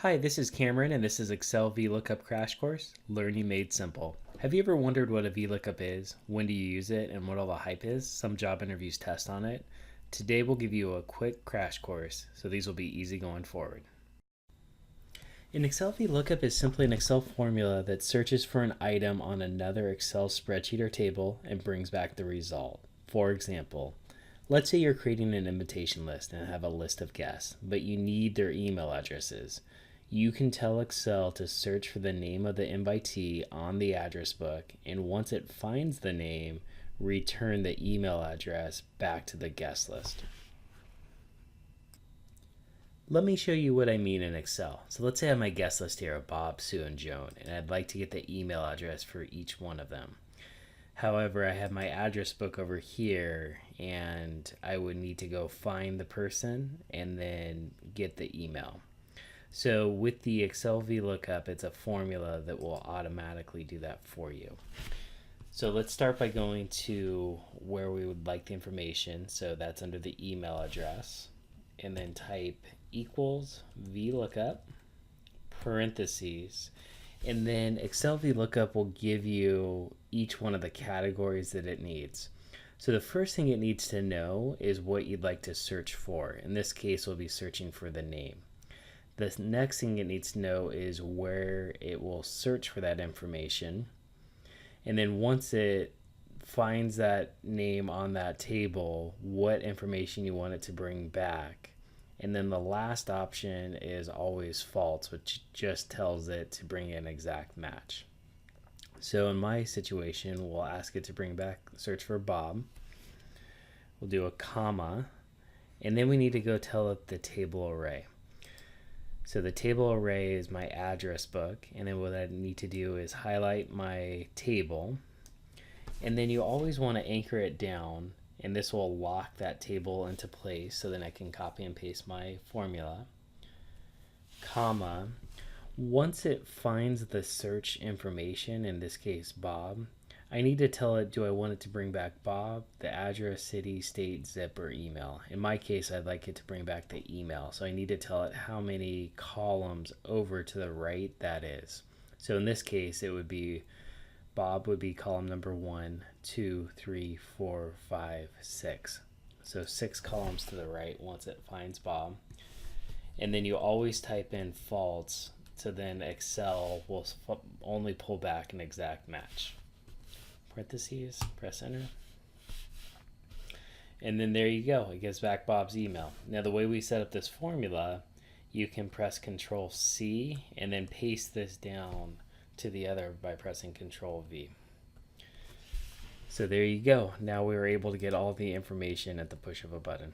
Hi, this is Cameron, and this is Excel VLOOKUP Crash Course, Learning Made Simple. Have you ever wondered what a VLOOKUP is, when do you use it, and what all the hype is? Some job interviews test on it. Today we'll give you a quick crash course, so these will be easy going forward. An Excel VLOOKUP is simply an Excel formula that searches for an item on another Excel spreadsheet or table and brings back the result. For example, let's say you're creating an invitation list and have a list of guests, but you need their email addresses. You can tell Excel to search for the name of the invitee on the address book, and once it finds the name, return the email address back to the guest list. Let me show you what I mean in Excel. So let's say I have my guest list here of Bob, Sue, and Joan, and I'd like to get the email address for each one of them. However, I have my address book over here, and I would need to go find the person and then get the email. So with the Excel VLOOKUP, it's a formula that will automatically do that for you. So let's start by going to where we would like the information. So that's under the email address. And then type equals VLOOKUP, parentheses. And then Excel VLOOKUP will give you each one of the categories that it needs. So the first thing it needs to know is what you'd like to search for. In this case, we'll be searching for the name. The next thing it needs to know is where it will search for that information. And then once it finds that name on that table, what information you want it to bring back. And then the last option is always false, which just tells it to bring an exact match. So in my situation, we'll ask it to bring back search for Bob. We'll do a comma, and then we need to go tell it the table array. So the table array is my address book, and then what I need to do is highlight my table, and then you always want to anchor it down, and this will lock that table into place so then I can copy and paste my formula, comma. Once it finds the search information, in this case Bob, I need to tell it, do I want it to bring back Bob, the address, city, state, zip, or email? In my case, I'd like it to bring back the email. So I need to tell it how many columns over to the right that is. So in this case, it would be Bob would be column number 1, 2, 3, 4, 5, 6. So 6 columns to the right once it finds Bob. And then you always type in false, so then Excel will only pull back an exact match. Parentheses, press enter. And then there you go, it gives back Bob's email. Now the way we set up this formula, you can press Control C and then paste this down to the other by pressing Control V. So there you go. Now we were able to get all the information at the push of a button.